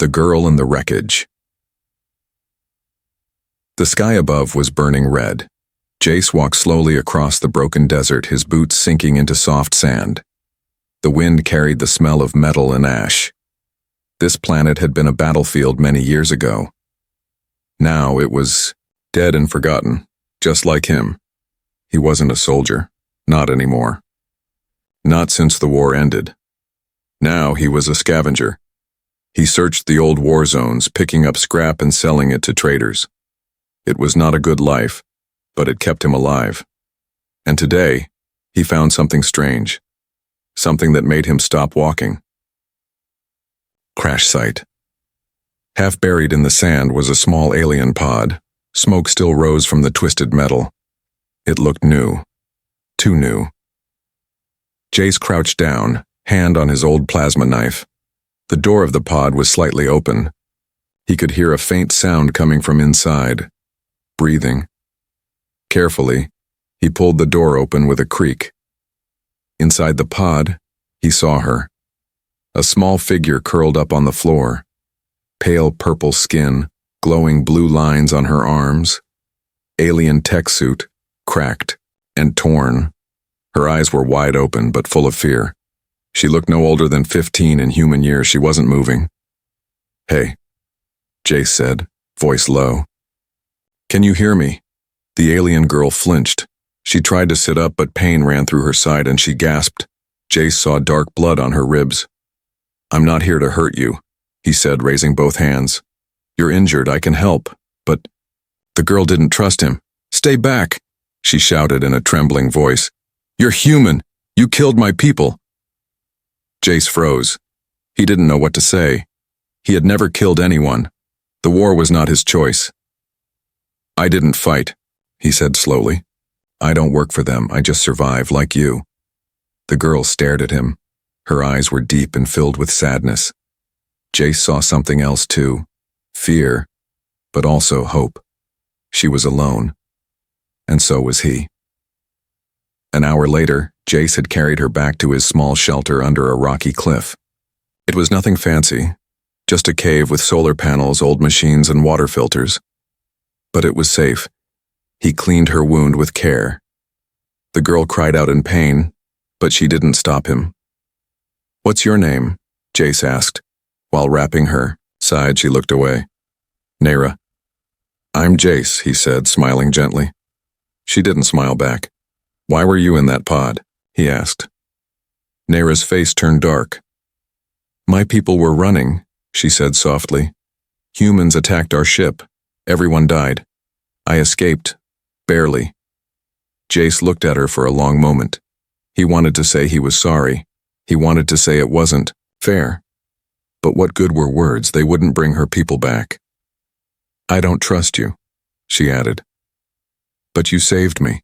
The Girl in the Wreckage. The sky above was burning red. Jace walked slowly across the broken desert, his boots sinking into soft sand. The wind carried the smell of metal and ash. This planet had been a battlefield many years ago. Now it was dead and forgotten, just like him. He wasn't a soldier, not anymore. Not since the war ended. Now he was a scavenger. He searched the old war zones, picking up scrap and selling it to traders. It was not a good life, but it kept him alive. And today, he found something strange. Something that made him stop walking. Crash site. Half buried in the sand was a small alien pod. Smoke still rose from the twisted metal. It looked new. Too new. Jace crouched down, hand on his old plasma knife. The door of the pod was slightly open. He could hear a faint sound coming from inside. Breathing. Carefully, he pulled the door open with a creak. Inside the pod, he saw her. A small figure curled up on the floor. Pale purple skin, glowing blue lines on her arms. Alien tech suit, cracked and torn. Her eyes were wide open but full of fear. She looked no older than 15 in human years. She wasn't moving. "Hey," Jace said, voice low. "Can you hear me?" The alien girl flinched. She tried to sit up, but pain ran through her side and she gasped. Jace saw dark blood on her ribs. "I'm not here to hurt you," he said, raising both hands. "You're injured, I can help, but—" The girl didn't trust him. "Stay back," she shouted in a trembling voice. "You're human! You killed my people!" Jace froze. He didn't know what to say. He had never killed anyone. The war was not his choice. "I didn't fight," he said slowly. "I don't work for them, I just survive like you." The girl stared at him. Her eyes were deep and filled with sadness. Jace saw something else too. Fear, but also hope. She was alone. And so was he. An hour later, Jace had carried her back to his small shelter under a rocky cliff. It was nothing fancy, just a cave with solar panels, old machines, and water filters. But it was safe. He cleaned her wound with care. The girl cried out in pain, but she didn't stop him. "What's your name?" Jace asked. While wrapping her, sighed, she looked away. "Nayra." "I'm Jace," he said, smiling gently. She didn't smile back. "Why were you in that pod?" he asked. Nayra's face turned dark. "My people were running," she said softly. "Humans attacked our ship. Everyone died. I escaped. Barely." Jace looked at her for a long moment. He wanted to say he was sorry. He wanted to say it wasn't fair. But what good were words? They wouldn't bring her people back. "I don't trust you," she added. "But you saved me.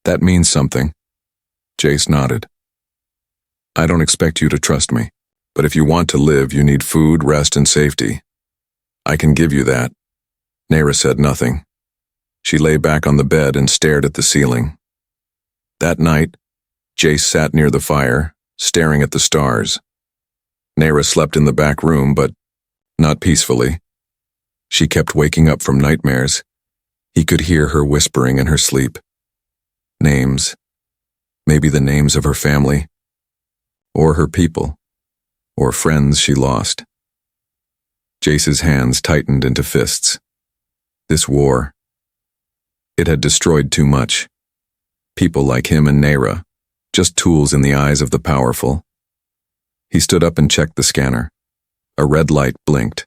That means something." Jace nodded. "I don't expect you to trust me, but if you want to live, you need food, rest, and safety. I can give you that." Nayra said nothing. She lay back on the bed and stared at the ceiling. That night, Jace sat near the fire, staring at the stars. Nayra slept in the back room, but not peacefully. She kept waking up from nightmares. He could hear her whispering in her sleep. Names. Maybe the names of her family. Or her people. Or friends she lost. Jace's hands tightened into fists. This war. It had destroyed too much. People like him and Nayra. Just tools in the eyes of the powerful. He stood up and checked the scanner. A red light blinked.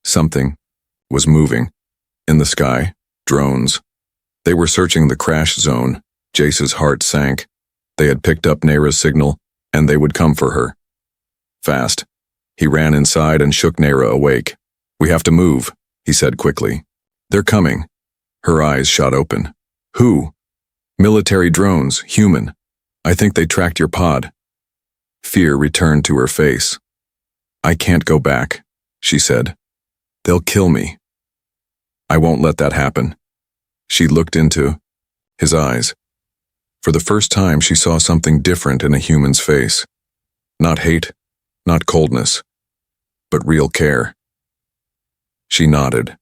Something was moving. In the sky, drones. They were searching the crash zone. Jace's heart sank. They had picked up Nayra's signal, and they would come for her. Fast. He ran inside and shook Nayra awake. "We have to move," he said quickly. "They're coming." Her eyes shot open. "Who?" "Military drones, human. I think they tracked your pod." Fear returned to her face. "I can't go back," she said. "They'll kill me." "I won't let that happen." She looked into his eyes. For the first time, she saw something different in a human's face. Not hate, not coldness. but real care. She nodded.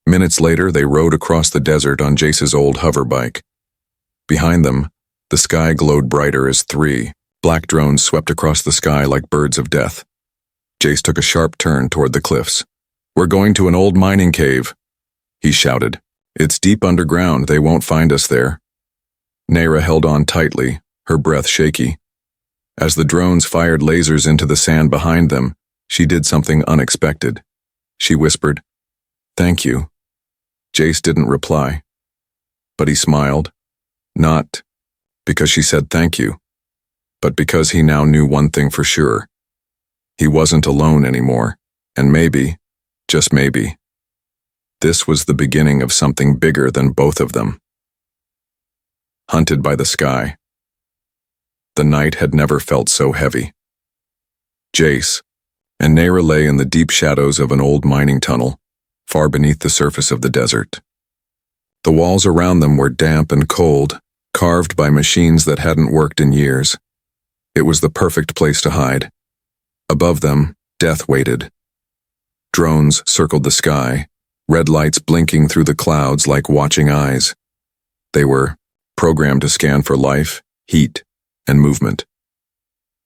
Minutes later, they rode across the desert on Jace's old hoverbike. Behind them, the sky glowed brighter as 3 black drones swept across the sky like birds of death. Jace took a sharp turn toward the cliffs. "We're going to an old mining cave," he shouted. "It's deep underground, they won't find us there." Nayra held on tightly, her breath shaky. As the drones fired lasers into the sand behind them, she did something unexpected. She whispered, "Thank you." Jace didn't reply, but he smiled, not because she said thank you, but because he now knew one thing for sure. He wasn't alone anymore, and maybe, just maybe, this was the beginning of something bigger than both of them. Hunted by the sky. The night had never felt so heavy. Jace and Nayra lay in the deep shadows of an old mining tunnel, far beneath the surface of the desert. The walls around them were damp and cold, carved by machines that hadn't worked in years. It was the perfect place to hide. Above them, death waited. Drones circled the sky, red lights blinking through the clouds like watching eyes. They were programmed to scan for life, heat, and movement.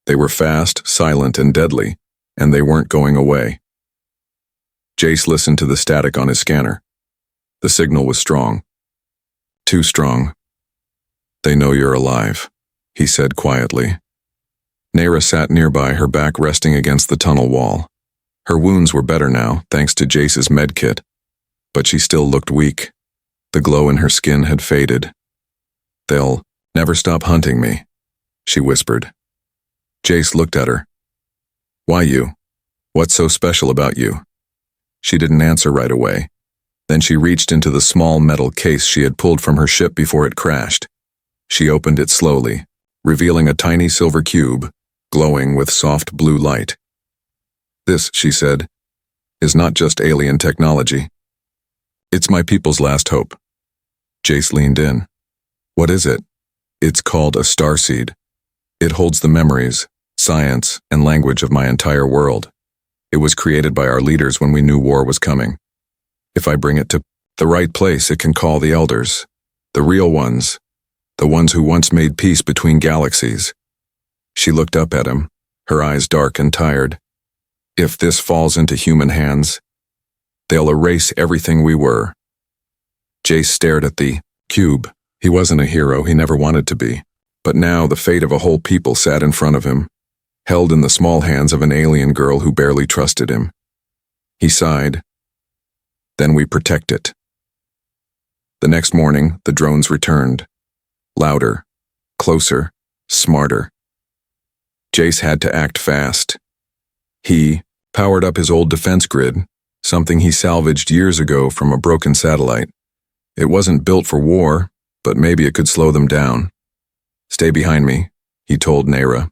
They were fast, silent, and deadly, and they weren't going away. Jace listened to the static on his scanner. The signal was strong. Too strong. "They know you're alive," he said quietly. Nayra sat nearby, her back resting against the tunnel wall. Her wounds were better now, thanks to Jace's medkit, but she still looked weak. The glow in her skin had faded. "They'll never stop hunting me," she whispered. Jace looked at her. "Why you? What's so special about you?" She didn't answer right away. Then she reached into the small metal case she had pulled from her ship before it crashed. She opened it slowly, revealing a tiny silver cube, glowing with soft blue light. "This," she said, "is not just alien technology. It's my people's last hope." Jace leaned in. "What is it?" "It's called a starseed. It holds the memories, science, and language of my entire world. It was created by our leaders when we knew war was coming. If I bring it to the right place, it can call the elders, the real ones, the ones who once made peace between galaxies." She looked up at him, her eyes dark and tired. "If this falls into human hands, they'll erase everything we were." Jace stared at the cube. He wasn't a hero, he never wanted to be. But now the fate of a whole people sat in front of him, held in the small hands of an alien girl who barely trusted him. He sighed. "Then we protect it." The next morning, the drones returned. Louder, closer, smarter. Jace had to act fast. He powered up his old defense grid, something he salvaged years ago from a broken satellite. It wasn't built for war, but maybe it could slow them down. "Stay behind me," he told Nayra.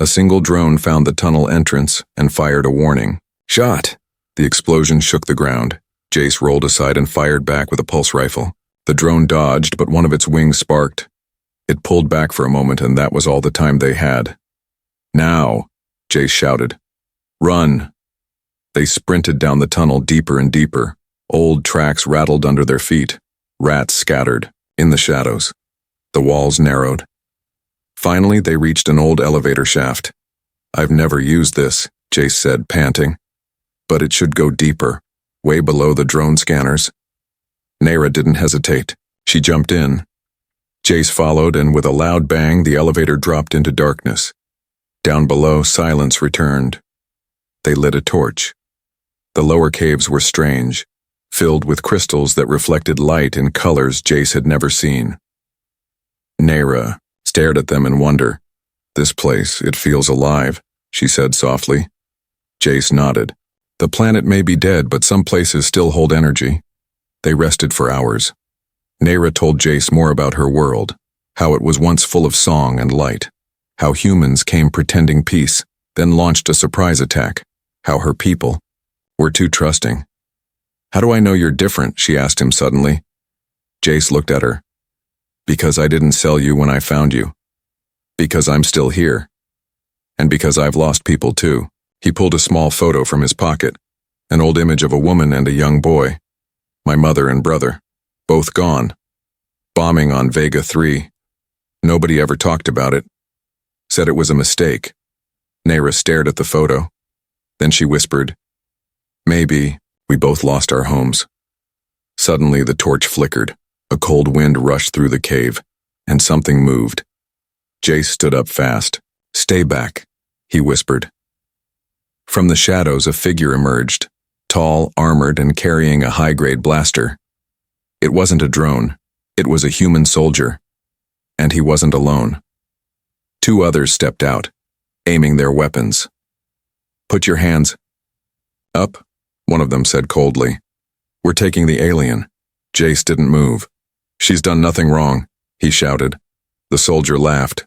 A single drone found the tunnel entrance and fired a warning. "Shot!" The explosion shook the ground. Jace rolled aside and fired back with a pulse rifle. The drone dodged, but one of its wings sparked. It pulled back for a moment, and that was all the time they had. "Now!" Jace shouted. "Run!" They sprinted down the tunnel deeper and deeper. Old tracks rattled under their feet. Rats scattered, in the shadows. The walls narrowed. Finally, they reached an old elevator shaft. "I've never used this," Jace said, panting. "But it should go deeper, way below the drone scanners." Nayra didn't hesitate. She jumped in. Jace followed, and with a loud bang, the elevator dropped into darkness. Down below, silence returned. They lit a torch. The lower caves were strange, filled with crystals that reflected light in colors Jace had never seen. Nayra stared at them in wonder. "This place, it feels alive," she said softly. Jace nodded. "The planet may be dead, but some places still hold energy." They rested for hours. Nayra told Jace more about her world, how it was once full of song and light, how humans came pretending peace, then launched a surprise attack, how her people were too trusting. "How do I know you're different?" she asked him suddenly. Jace looked at her. "Because I didn't sell you when I found you. Because I'm still here. And because I've lost people too." He pulled a small photo from his pocket, an old image of a woman and a young boy. My mother and brother, both gone. Bombing on Vega 3. Nobody ever talked about it. Said it was a mistake. Nayra stared at the photo. Then she whispered, "Maybe we both lost our homes." Suddenly the torch flickered. A cold wind rushed through the cave, and something moved. Jace stood up fast. "Stay back," he whispered. From the shadows a figure emerged, tall, armored, and carrying a high-grade blaster. It wasn't a drone. It was a human soldier. And he wasn't alone. 2 others stepped out, aiming their weapons. "Put your hands up," one of them said coldly. "We're taking the alien." Jace didn't move. "She's done nothing wrong," he shouted. The soldier laughed.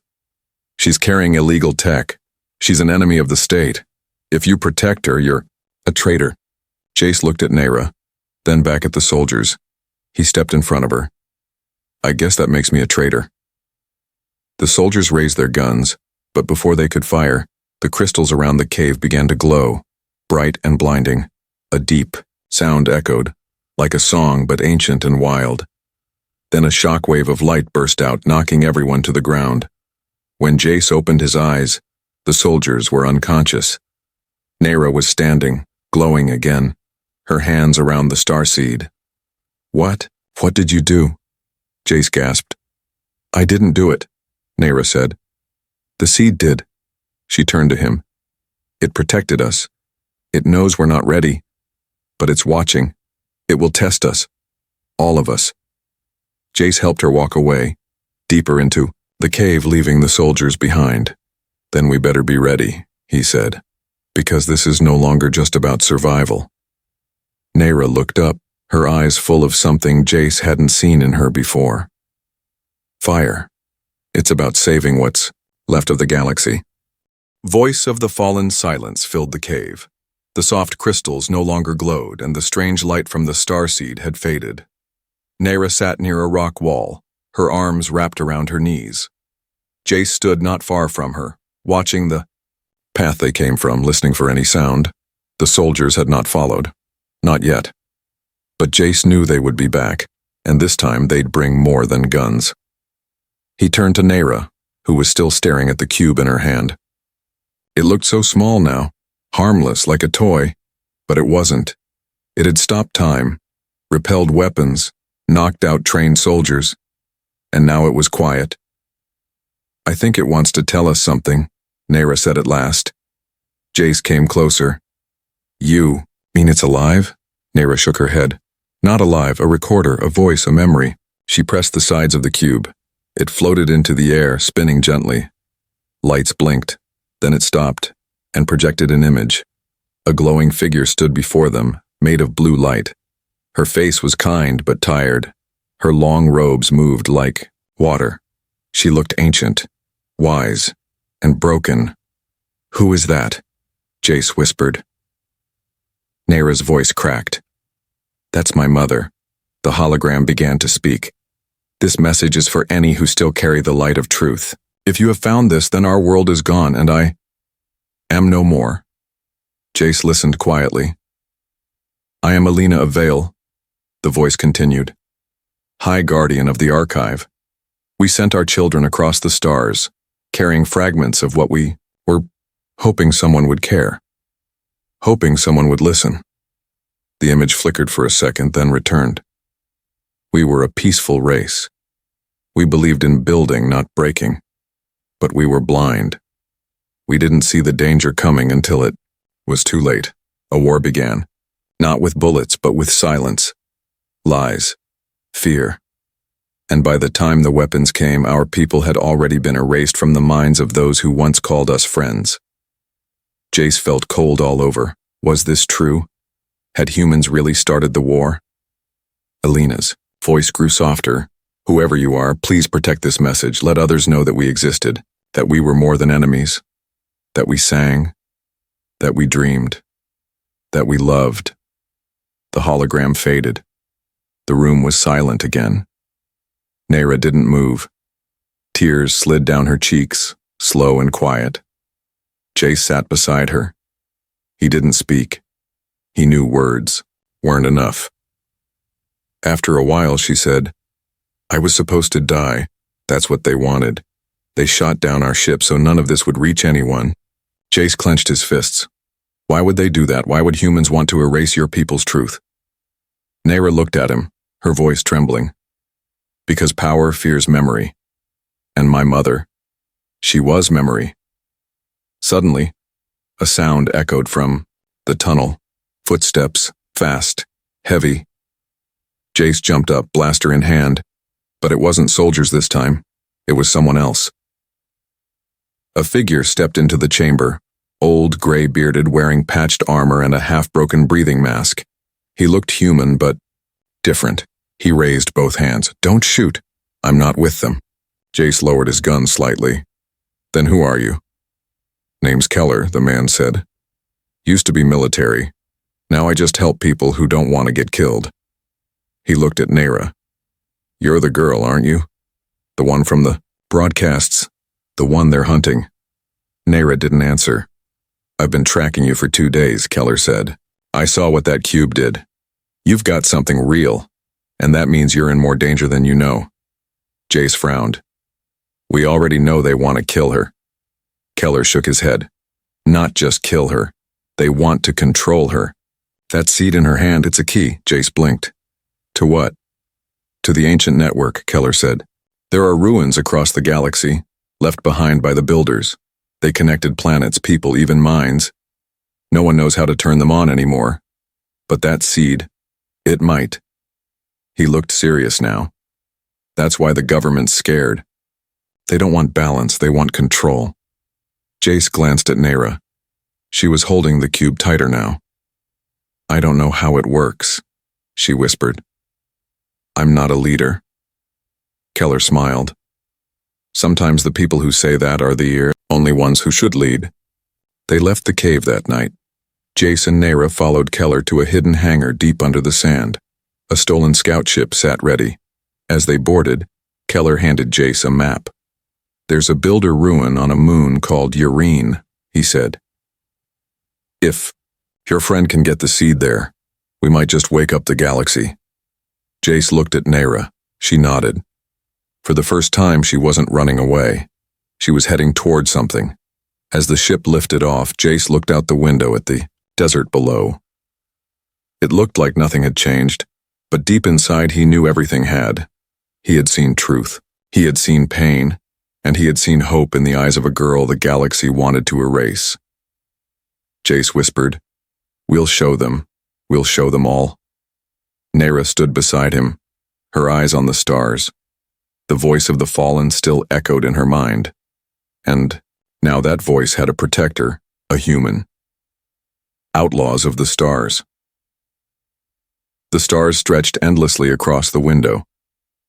"She's carrying illegal tech. She's an enemy of the state. If you protect her, you're a traitor." Jace looked at Nayra, then back at the soldiers. He stepped in front of her. "I guess that makes me a traitor." The soldiers raised their guns, but before they could fire, the crystals around the cave began to glow, bright and blinding. A deep sound echoed, like a song but ancient and wild. Then a shockwave of light burst out, knocking everyone to the ground. When Jace opened his eyes, the soldiers were unconscious. Nayra was standing, glowing again, her hands around the starseed. What did you do?" Jace gasped. "I didn't do it," Nayra said. "The seed did." She turned to him. "It protected us. It knows we're not ready. But it's watching. It will test us. All of us." Jace helped her walk away, deeper into the cave, leaving the soldiers behind. "Then we better be ready," he said, "because this is no longer just about survival." Nayra looked up, her eyes full of something Jace hadn't seen in her before. "Fire. It's about saving what's left of the galaxy." Voice of the fallen silence filled the cave. The soft crystals no longer glowed, and the strange light from the starseed had faded. Nayra sat near a rock wall, her arms wrapped around her knees. Jace stood not far from her, watching the path they came from, listening for any sound. The soldiers had not followed. Not yet. But Jace knew they would be back, and this time they'd bring more than guns. He turned to Nayra, who was still staring at the cube in her hand. It looked so small now, harmless like a toy, but it wasn't. It had stopped time, repelled weapons, knocked out trained soldiers, and now it was quiet. "I think it wants to tell us something," Nayra said at last. Jace came closer. "You mean it's alive?" Nayra shook her head. "Not alive, a recorder, a voice, a memory." She pressed the sides of the cube. It floated into the air, spinning gently. Lights blinked, then it stopped, and projected an image. A glowing figure stood before them, made of blue light. Her face was kind but tired. Her long robes moved like water. She looked ancient, wise, and broken. "Who is that?" Jace whispered. Nayra's voice cracked. "That's my mother." The hologram began to speak. "This message is for any who still carry the light of truth. If you have found this, then our world is gone, and I am no more." Jace listened quietly. "I am Alina of Vale," the voice continued. "High Guardian of the Archive. We sent our children across the stars, carrying fragments of what we were hoping someone would care. Hoping someone would listen." The image flickered for a second, then returned. "We were a peaceful race. We believed in building, not breaking. But we were blind. We didn't see the danger coming until it was too late. A war began, not with bullets, but with silence, lies, fear. And by the time the weapons came, our people had already been erased from the minds of those who once called us friends." Jace felt cold all over. Was this true? Had humans really started the war? Alina's voice grew softer. "Whoever you are, please protect this message. Let others know that we existed, that we were more than enemies, that we sang, that we dreamed, that we loved." The hologram faded. The room was silent again. Nayra didn't move. Tears slid down her cheeks, slow and quiet. Jace sat beside her. He didn't speak. He knew words weren't enough. After a while, she said, "I was supposed to die. That's what they wanted. They shot down our ship so none of this would reach anyone." Jace clenched his fists. Why would they do that? Why would humans want to erase your people's truth? Nayra looked at him, her voice trembling. Because power fears memory. And my mother. She was memory. Suddenly, a sound echoed from the tunnel. Footsteps, fast, heavy. Jace jumped up, blaster in hand, but it wasn't soldiers this time. It was someone else. A figure stepped into the chamber, old, gray-bearded, wearing patched armor and a half-broken breathing mask. He looked human, but different. He raised both hands. "Don't shoot. I'm not with them." Jace lowered his gun slightly. "Then who are you?" "Name's Keller," the man said. "Used to be military. Now I just help people who don't want to get killed." He looked at Nayra. "You're the girl, aren't you? The one from the broadcasts. The one they're hunting." Nayra didn't answer. "I've been tracking you for 2 days," Keller said. "I saw what that cube did. You've got something real, and that means you're in more danger than you know." Jace frowned. "We already know they want to kill her." Keller shook his head. "Not just kill her. They want to control her." "That seed in her hand, it's a key," Jace blinked. "To what?" "To the ancient network," Keller said. "There are ruins across the galaxy, left behind by the builders. They connected planets, people, even minds. No one knows how to turn them on anymore. But that seed, it might." He looked serious now. "That's why the government's scared. They don't want balance, they want control." Jace glanced at Nayra. She was holding the cube tighter now. "I don't know how it works," she whispered. "I'm not a leader." Keller smiled. "Sometimes the people who say that are the only ones who should lead." They left the cave that night. Jace and Nayra followed Keller to a hidden hangar deep under the sand. A stolen scout ship sat ready. As they boarded, Keller handed Jace a map. "There's a builder ruin on a moon called Urine," he said. "If your friend can get the seed there, we might just wake up the galaxy." Jace looked at Nayra. She nodded. For the first time, she wasn't running away. She was heading toward something. As the ship lifted off, Jace looked out the window at the desert below. It looked like nothing had changed, but deep inside he knew everything had. He had seen truth. He had seen pain. And he had seen hope in the eyes of a girl the galaxy wanted to erase. Jace whispered, "We'll show them. We'll show them all." Nayra stood beside him, her eyes on the stars. The voice of the fallen still echoed in her mind. And now that voice had a protector, a human. Outlaws of the stars. The stars stretched endlessly across the window.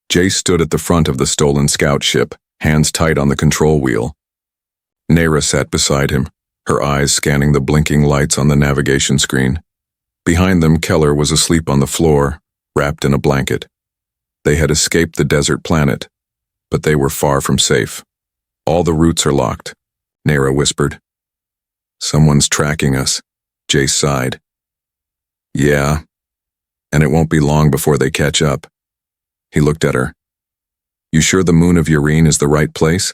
Jace stood at the front of the stolen scout ship, hands tight on the control wheel. Nayra sat beside him, her eyes scanning the blinking lights on the navigation screen. Behind them, Keller was asleep on the floor, wrapped in a blanket. They had escaped the desert planet, but they were far from safe. "All the routes are locked," Nayra whispered. "Someone's tracking us," Jace sighed. "Yeah, and it won't be long before they catch up." He looked at her. "You sure the moon of Urine is the right place?"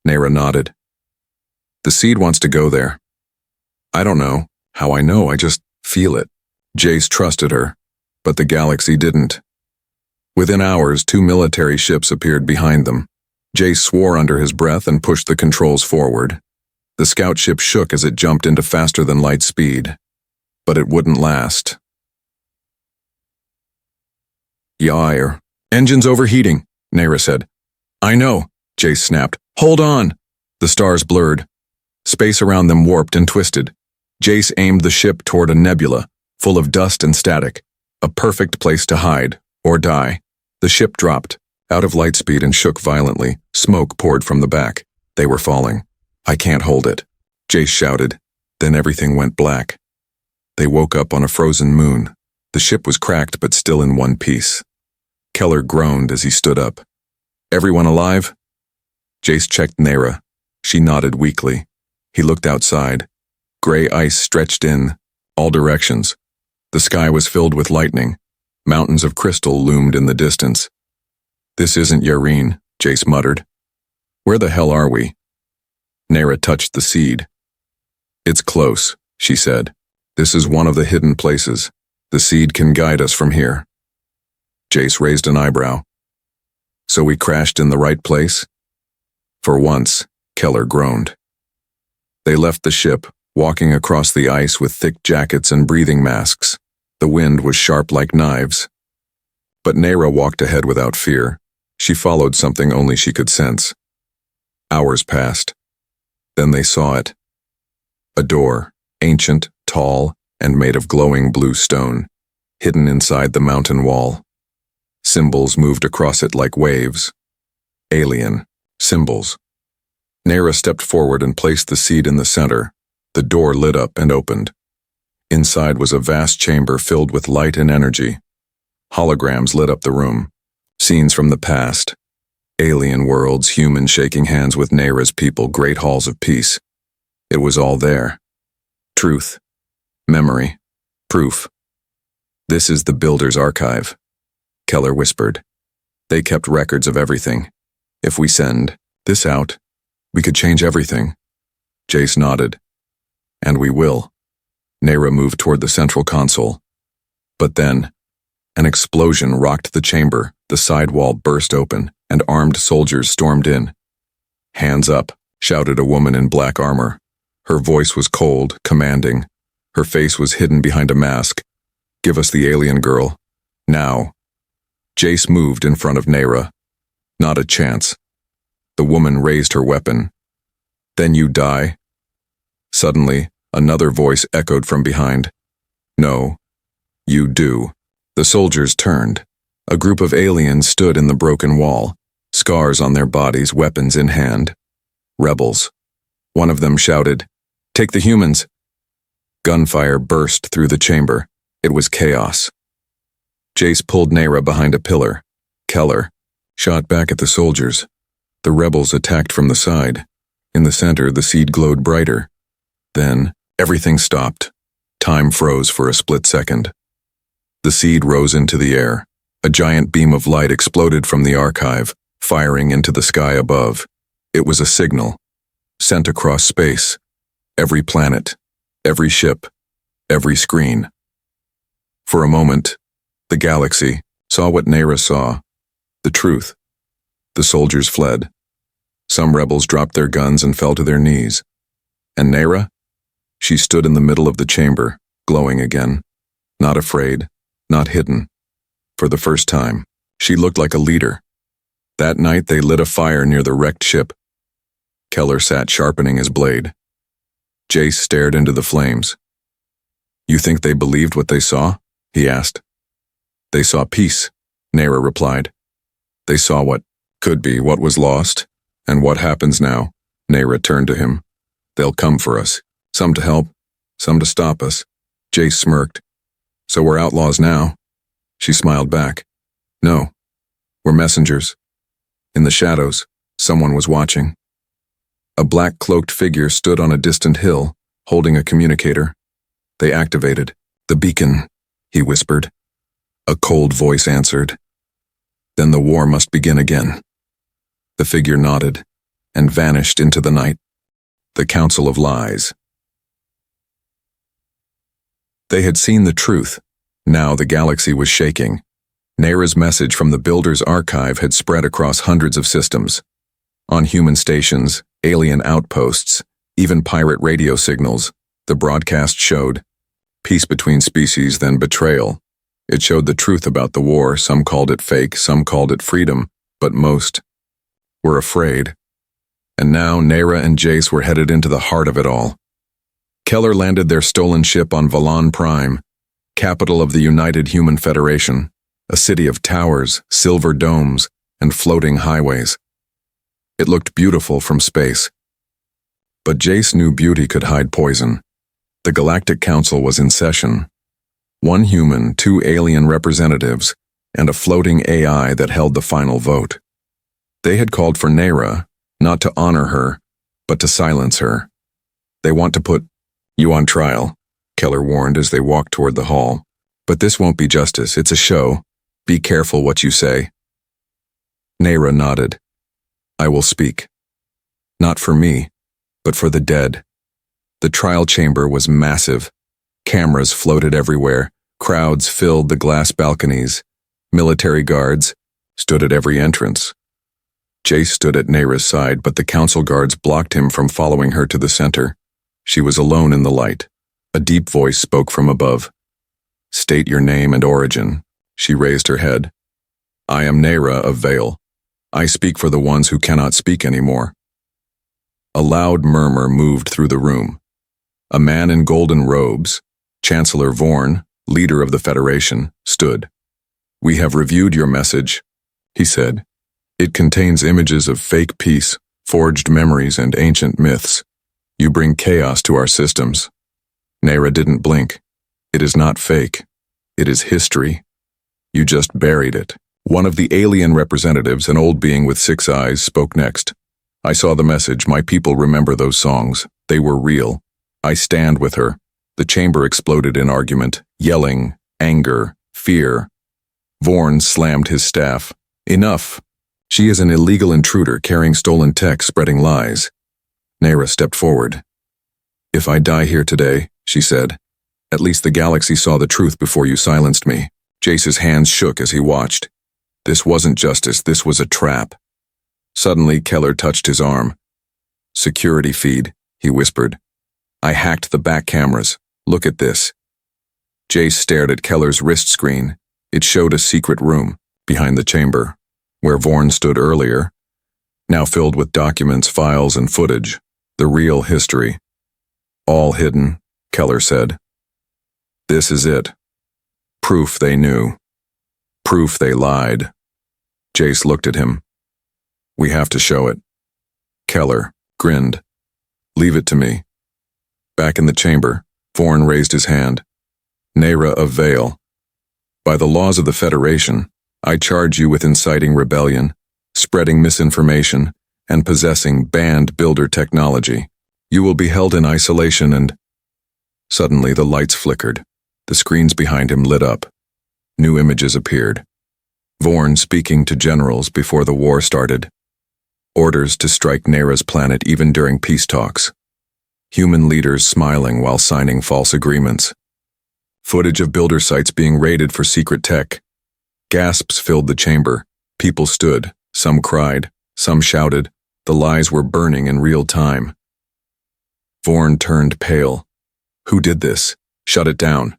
Nayra nodded. "The seed wants to go there." "I don't know how I know, I just feel it." Jace trusted her, but the galaxy didn't. Within hours, 2 military ships appeared behind them. Jace swore under his breath and pushed the controls forward. The scout ship shook as it jumped into faster-than-light speed. But it wouldn't last. "Yar, engine's overheating," Nayra said. "I know," Jace snapped. "Hold on." The stars blurred. Space around them warped and twisted. Jace aimed the ship toward a nebula, full of dust and static. A perfect place to hide, or die. The ship dropped, out of light speed, and shook violently. Smoke poured from the back. They were falling. "I can't hold it," Jace shouted. Then everything went black. They woke up on a frozen moon. The ship was cracked but still in one piece. Keller groaned as he stood up. "Everyone alive?" Jace checked Nayra. She nodded weakly. He looked outside. Gray ice stretched in all directions. The sky was filled with lightning. Mountains of crystal loomed in the distance. "This isn't Yareen," Jace muttered. "Where the hell are we?" Nera touched the seed. "It's close," she said. "This is one of the hidden places. The seed can guide us from here." Jace raised an eyebrow. "So we crashed in the right place?" "For once," Keller groaned. They left the ship, walking across the ice with thick jackets and breathing masks. The wind was sharp like knives. But Nera walked ahead without fear. She followed something only she could sense. Hours passed. Then they saw it. A door, ancient, tall, and made of glowing blue stone, hidden inside the mountain wall. Symbols moved across it like waves. Alien symbols. Nera stepped forward and placed the seed in the center. The door lit up and opened. Inside was a vast chamber filled with light and energy. Holograms lit up the room. Scenes from the past. Alien worlds, humans shaking hands with Nera's people, great halls of peace. It was all there. Truth. Memory. Proof. "This is the Builder's Archive," Keller whispered. "They kept records of everything. If we send this out, we could change everything." Jace nodded. "And we will." Nera moved toward the central console. But then, an explosion rocked the chamber, the side wall burst open, and armed soldiers stormed in. "Hands up," shouted a woman in black armor. Her voice was cold, commanding. Her face was hidden behind a mask. "Give us the alien girl. Now." Jace moved in front of Nera. "Not a chance." The woman raised her weapon. "Then you die." Suddenly, another voice echoed from behind. "No, you do." The soldiers turned. A group of aliens stood in the broken wall, scars on their bodies, weapons in hand. Rebels. One of them shouted, "Take the humans!" Gunfire burst through the chamber. It was chaos. Jace pulled Nera behind a pillar. Keller shot back at the soldiers. The rebels attacked from the side. In the center, the seed glowed brighter. Then, everything stopped. Time froze for a split second. The seed rose into the air. A giant beam of light exploded from the archive, firing into the sky above. It was a signal, sent across space. Every planet, every ship, every screen. For a moment, the galaxy saw what Nera saw, the truth. The soldiers fled. Some rebels dropped their guns and fell to their knees. And Nera? She stood in the middle of the chamber, glowing again. Not afraid, not hidden. For the first time, she looked like a leader. That night they lit a fire near the wrecked ship. Keller sat sharpening his blade. Jace stared into the flames. "You think they believed what they saw?" he asked. "They saw peace," Nera replied. "They saw what could be, what was lost, and what happens now." Nera turned to him. "They'll come for us, some to help, some to stop us." Jace smirked. "So we're outlaws now?" She smiled back. "No, we're messengers." In the shadows, someone was watching. A black cloaked figure stood on a distant hill, holding a communicator. They activated. "The beacon," he whispered. A cold voice answered. "Then the war must begin again." The figure nodded and vanished into the night. The Council of Lies. They had seen the truth. Now the galaxy was shaking. Nera's message from the Builder's Archive had spread across hundreds of systems. On human stations, alien outposts, even pirate radio signals, the broadcast showed peace between species, then betrayal. It showed the truth about the war. Some called it fake, some called it freedom, but most were afraid. And now Nera and Jace were headed into the heart of it all. Keller landed their stolen ship on Valon Prime, capital of the United Human Federation, a city of towers, silver domes, and floating highways. It looked beautiful from space. But Jace knew beauty could hide poison. The Galactic Council was in session. One human, 2 alien representatives, and a floating AI that held the final vote. They had called for Nera, not to honor her, but to silence her. They want to put You on trial, Keller warned as they walked toward the hall. But this won't be justice, it's a show. Be careful what you say. Nayra nodded. I will speak. Not for me, but for the dead. The trial chamber was massive. Cameras floated everywhere. Crowds filled the glass balconies. Military guards stood at every entrance. Jace stood at Nayra's side, but the council guards blocked him from following her to the center. She was alone in the light. A deep voice spoke from above. State your name and origin. She raised her head. I am Nayra of Vale. I speak for the ones who cannot speak anymore. A loud murmur moved through the room. A man in golden robes, Chancellor Vorn, leader of the Federation, stood. We have reviewed your message, he said. It contains images of fake peace, forged memories, and ancient myths. You bring chaos to our systems. Nayra didn't blink. It is not fake. It is history. You just buried it. One of the alien representatives, an old being with 6 eyes, spoke next. I saw the message. My people remember those songs. They were real. I stand with her. The chamber exploded in argument, yelling, anger, fear. Vorn slammed his staff. Enough. She is an illegal intruder carrying stolen tech, spreading lies. Nayra stepped forward. If I die here today, she said, at least the galaxy saw the truth before you silenced me. Jace's hands shook as he watched. This wasn't justice, this was a trap. Suddenly, Keller touched his arm. Security feed, he whispered. I hacked the back cameras. Look at this. Jace stared at Keller's wrist screen. It showed a secret room, behind the chamber, where Vorn stood earlier, now filled with documents, files, and footage, the real history. All hidden, Keller said. This is it. Proof they knew. Proof they lied. Jace looked at him. We have to show it. Keller grinned. Leave it to me. Back in the chamber, Vorn raised his hand. Nayra of Vale. By the laws of the Federation, I charge you with inciting rebellion, spreading misinformation, and possessing banned builder technology. You will be held in isolation and... Suddenly the lights flickered. The screens behind him lit up. New images appeared. Vorn speaking to generals before the war started. Orders to strike Nayra's planet even during peace talks. Human leaders smiling while signing false agreements. Footage of builder sites being raided for secret tech. Gasps filled the chamber. People stood. Some cried. Some shouted. The lies were burning in real time. Vorn turned pale. Who did this? Shut it down.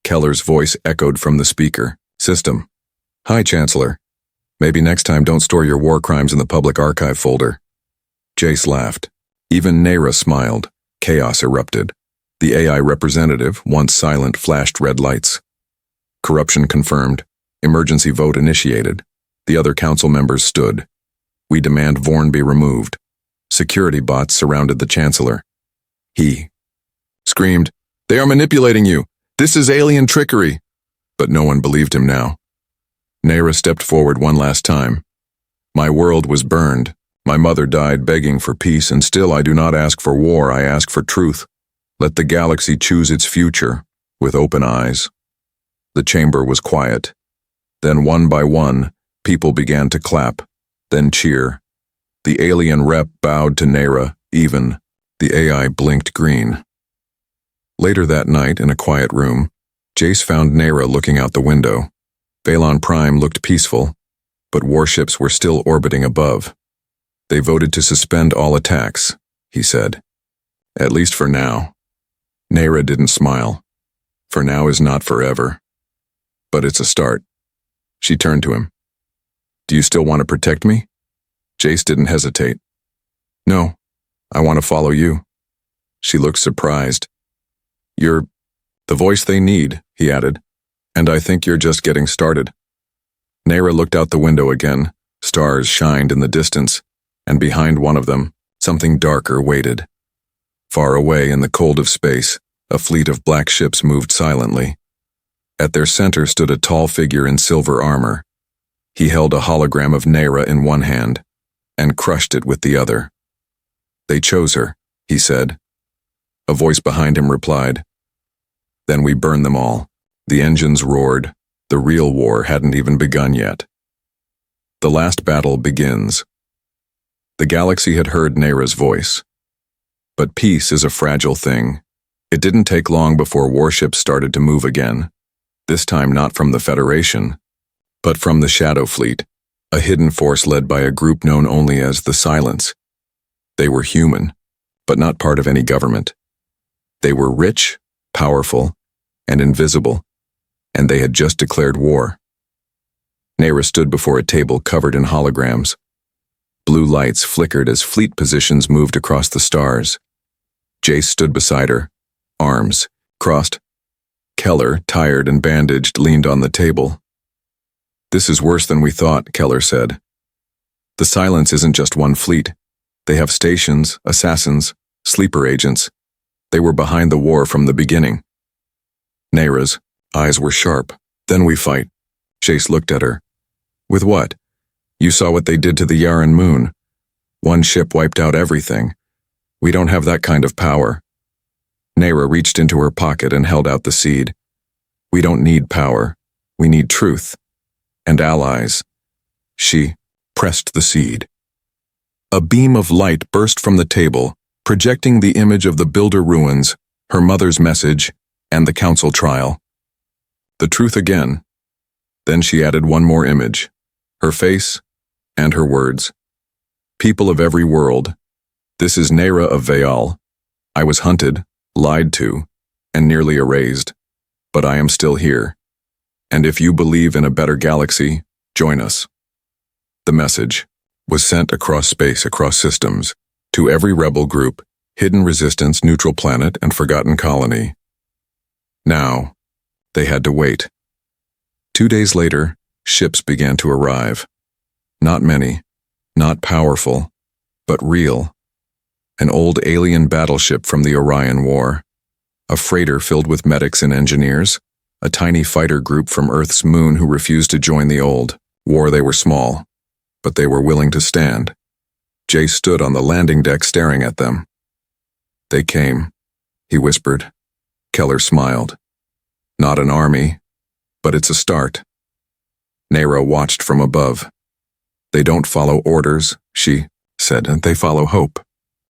Keller's voice echoed from the speaker. System. Hi, Chancellor. Maybe next time don't store your war crimes in the public archive folder. Jace laughed. Even Nayra smiled. Chaos erupted. The AI representative, once silent, flashed red lights. Corruption confirmed. Emergency vote initiated. The other council members stood. We demand Vorn be removed. Security bots surrounded the Chancellor. He screamed, They are manipulating you. This is alien trickery. But no one believed him now. Nayra stepped forward one last time. My world was burned. My mother died begging for peace, and still I do not ask for war, I ask for truth. Let the galaxy choose its future, with open eyes. The chamber was quiet. Then one by one, people began to clap, then cheer. The alien rep bowed to Nayra, even. The AI blinked green. Later that night, in a quiet room, Jace found Nayra looking out the window. Valon Prime looked peaceful, but warships were still orbiting above. They voted to suspend all attacks, he said. At least for now. Nayra didn't smile. For now is not forever. But it's a start. She turned to him. Do you still want to protect me? Jace didn't hesitate. No, I want to follow you. She looked surprised. You're the voice they need, he added. And I think you're just getting started. Nayra looked out the window again. Stars shined in the distance, and behind one of them, something darker waited. Far away in the cold of space, a fleet of black ships moved silently. At their center stood a tall figure in silver armor. He held a hologram of Nayra in one hand, and crushed it with the other. They chose her, he said. a voice behind him replied. Then we burned them all. The engines roared. The real war hadn't even begun yet. The last battle begins. The galaxy had heard Nera's voice. But peace is a fragile thing. It didn't take long before warships started to move again. This time not from the Federation, but from the Shadow Fleet, a hidden force led by a group known only as the Silence. They were human, but not part of any government. They were rich, powerful, and invisible, and they had just declared war. Nera stood before a table covered in holograms. Blue lights flickered as fleet positions moved across the stars. Jace stood beside her, arms crossed. Keller, tired and bandaged, leaned on the table. "This is worse than we thought," Keller said. "The Silence isn't just one fleet. They have stations, assassins, sleeper agents. They were behind the war from the beginning." Nera's eyes were sharp. "Then we fight." Jace looked at her. "With what? You saw what they did to the Yaren moon. One ship wiped out everything. We don't have that kind of power." Nera reached into her pocket and held out the seed. "We don't need power. We need truth. And allies." She pressed the seed. A beam of light burst from the table, projecting the image of the Builder ruins, her mother's message, and the council trial. The truth again. Then she added one more image, her face and her words. "People of every world, this is Nera of Veal. I was hunted, lied to, and nearly erased, but I am still here. And if you believe in a better galaxy, join us." The message was sent across space, across systems, to every rebel group, hidden resistance, neutral planet, and forgotten colony. Now, they had to wait. 2 days later, ships began to arrive. Not many, not powerful, but real. An old alien battleship from the Orion War, a freighter filled with medics and engineers, a tiny fighter group from Earth's moon who refused to join the old war. They were small, but they were willing to stand. Jay stood on the landing deck staring at them. "They came," he whispered. Keller smiled. "Not an army, but it's a start." Nera watched from above. "They don't follow orders," she said, "and they follow hope.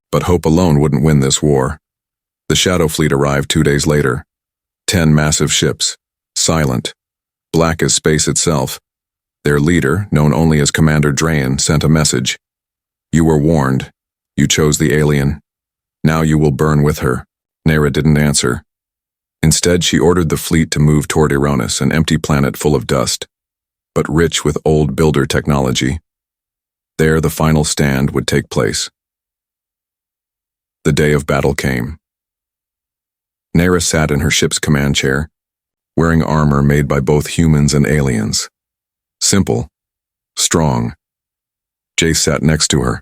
But hope alone wouldn't win this war." The Shadow Fleet arrived 2 days later. 10 massive ships, silent, black as space itself. Their leader, known only as Commander Drayan, sent a message. "You were warned. You chose the alien. Now you will burn with her." Nera didn't answer. Instead, she ordered the fleet to move toward Ironis, an empty planet full of dust, but rich with old Builder technology. There the final stand would take place. The day of battle came. Nera sat in her ship's command chair, wearing armor made by both humans and aliens. Simple, strong. Jace sat next to her.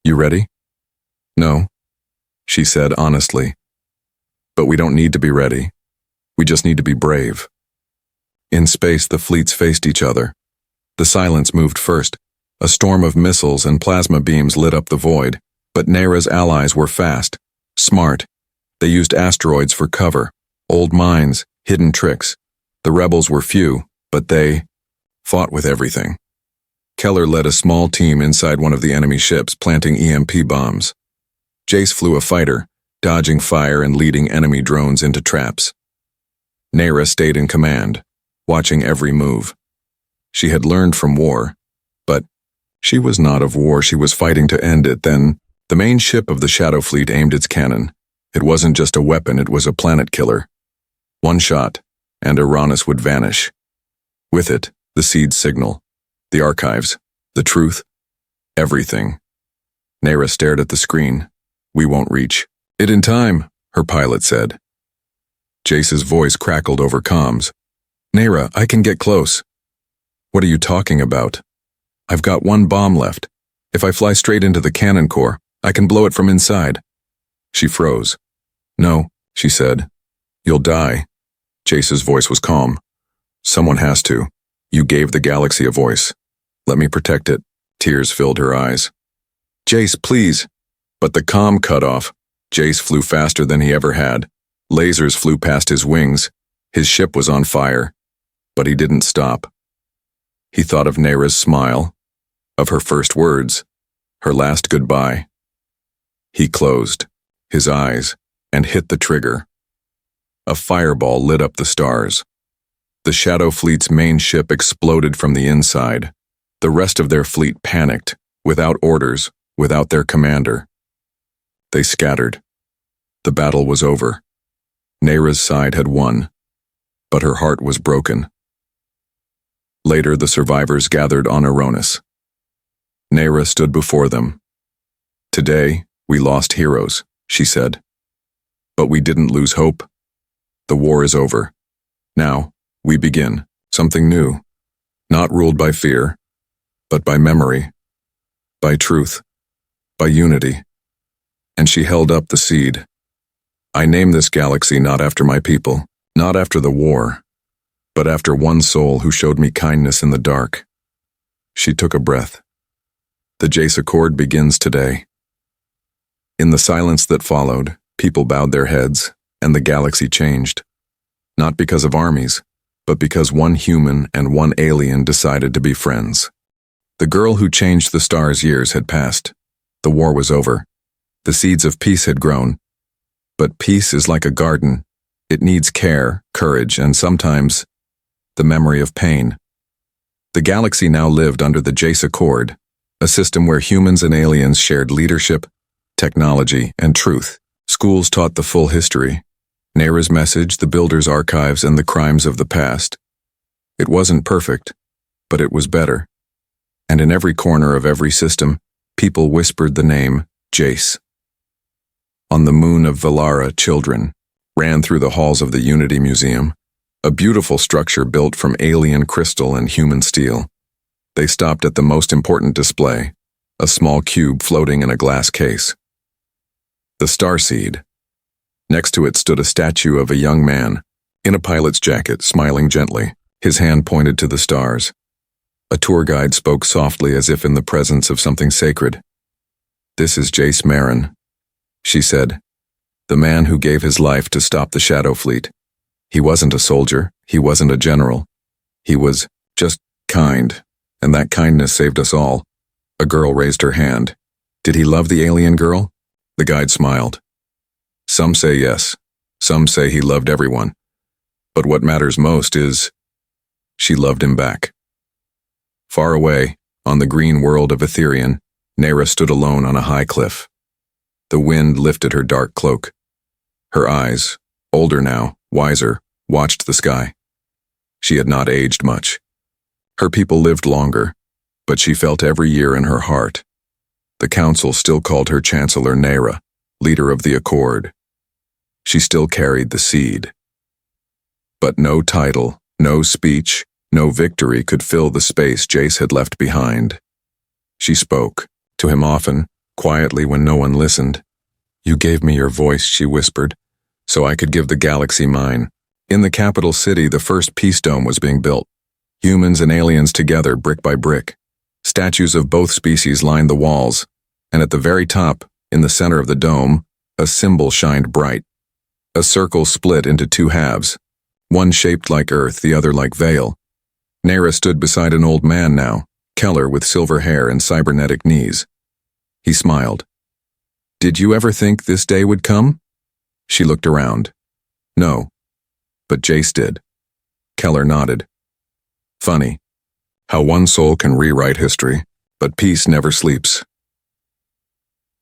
"You ready?" "No," she said honestly. "But we don't need to be ready. We just need to be brave." In space, the fleets faced each other. The Silence moved first. A storm of missiles and plasma beams lit up the void. But Nera's allies were fast, smart. They used asteroids for cover, old mines, hidden tricks. The rebels were few, but they fought with everything. Keller led a small team inside one of the enemy ships, planting EMP bombs. Jace flew a fighter, dodging fire and leading enemy drones into traps. Nera stayed in command, watching every move. She had learned from war, but she was not of war. She was fighting to end it. Then the main ship of the Shadow Fleet aimed its cannon. It wasn't just a weapon, it was a planet killer. One shot, and Ironis would vanish. With it, the seed signal, the archives, the truth, everything. Nera stared at the screen. "We won't reach it in time," her pilot said. Jace's voice crackled over comms. "Nera, I can get close." "What are you talking about?" "I've got one bomb left. If I fly straight into the cannon core, I can blow it from inside." She froze. "No," she said. "You'll die." Jace's voice was calm. "Someone has to. You gave the galaxy a voice. Let me protect it." Tears filled her eyes. "Jace, please." But the comm cut off. Jace flew faster than he ever had. Lasers flew past his wings. His ship was on fire. But he didn't stop. He thought of Nayra's smile, of her first words, her last goodbye. He closed his eyes and hit the trigger. A fireball lit up the stars. The Shadow Fleet's main ship exploded from the inside. The rest of their fleet panicked, without orders, without their commander. They scattered. The battle was over. Nayra's side had won, but her heart was broken. Later, the survivors gathered on Aronis. Nayra stood before them. "Today, we lost heroes," she said. "But we didn't lose hope. The war is over. Now, we begin something new, not ruled by fear, but by memory, by truth, by unity." And she held up the seed. "I name this galaxy not after my people, not after the war, but after one soul who showed me kindness in the dark." She took a breath. "The Jace Accord begins today." In the silence that followed, people bowed their heads, and the galaxy changed. Not because of armies, but because one human and one alien decided to be friends. The girl who changed the stars' years had passed. The war was over. The seeds of peace had grown. But peace is like a garden. It needs care, courage, and sometimes the memory of pain. The galaxy now lived under the Jace Accord, a system where humans and aliens shared leadership, technology, and truth. Schools taught the full history. Nayra's message, the Builder's archives, and the crimes of the past. It wasn't perfect, but it was better. And in every corner of every system, people whispered the name Jace. On the moon of Velara, children ran through the halls of the Unity Museum, a beautiful structure built from alien crystal and human steel. They stopped at the most important display, a small cube floating in a glass case. The starseed. Next to it stood a statue of a young man, in a pilot's jacket, smiling gently, his hand pointed to the stars. A tour guide spoke softly as if in the presence of something sacred. "This is Jace Marin," she said, "the man who gave his life to stop the Shadow Fleet. He wasn't a soldier, he wasn't a general. He was just kind, and that kindness saved us all." A girl raised her hand. "Did he love the alien girl?" The guide smiled. "Some say yes, some say he loved everyone. But what matters most is, she loved him back." Far away, on the green world of Etherian, Nayra stood alone on a high cliff. The wind lifted her dark cloak. Her eyes, older now, wiser, watched the sky. She had not aged much. Her people lived longer, but she felt every year in her heart. The council still called her Chancellor Nayra, leader of the Accord. She still carried the seed. But no title, no speech, no victory could fill the space Jace had left behind. She spoke, to him often, quietly when no one listened. "You gave me your voice," she whispered, "so I could give the galaxy mine." In the capital city, the first peace dome was being built. Humans and aliens together, brick by brick. Statues of both species lined the walls, and at the very top, in the center of the dome, a symbol shined bright. A circle split into two halves, one shaped like Earth, the other like Vale. Nayra stood beside an old man now, Keller with silver hair and cybernetic knees. He smiled. "Did you ever think this day would come?" She looked around. "No. But Jace did." Keller nodded. "Funny. How one soul can rewrite history, but peace never sleeps."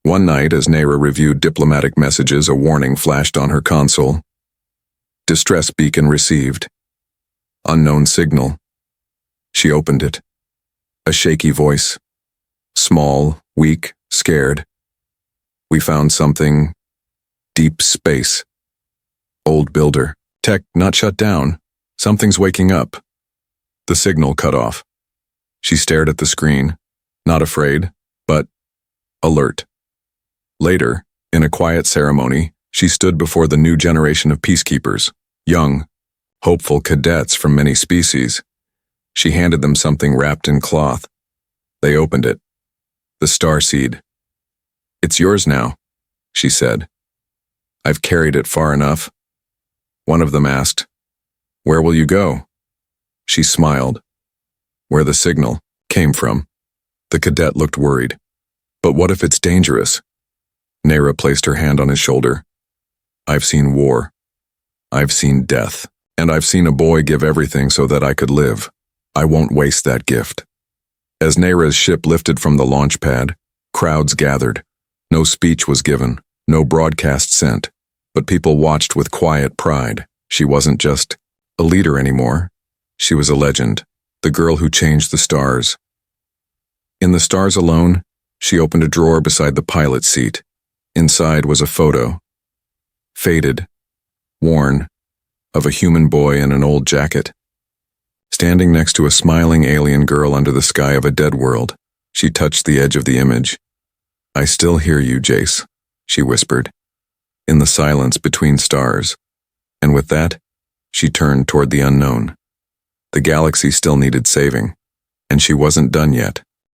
One night, as Nayra reviewed diplomatic messages, a warning flashed on her console. "Distress beacon received. Unknown signal." She opened it. A shaky voice. Small, weak, scared. "We found something. Deep space. Old builder. Tech not shut down. Something's waking up." The signal cut off. She stared at the screen, not afraid, but alert. Later, in a quiet ceremony, she stood before the new generation of peacekeepers, young, hopeful cadets from many species. She handed them something wrapped in cloth. They opened it. The starseed. "It's yours now," she said. I've carried it far enough. One of them asked, "Where will you go?" She smiled. Where the signal came from. The cadet looked worried. But what if it's dangerous? Nayra placed her hand on his shoulder. I've seen war. I've seen death. And I've seen a boy give everything so that I could live. I won't waste that gift. As Nayra's ship lifted from the launch pad, crowds gathered. No speech was given, no broadcast sent, but people watched with quiet pride. She wasn't just a leader anymore. She was a legend, the girl who changed the stars. In the stars alone, she opened a drawer beside the pilot's seat. Inside was a photo, faded, worn, of a human boy in an old jacket. Standing next to a smiling alien girl under the sky of a dead world, she touched the edge of the image. I still hear you, Jace, she whispered, in the silence between stars. And with that, she turned toward the unknown. The galaxy still needed saving, and she wasn't done yet.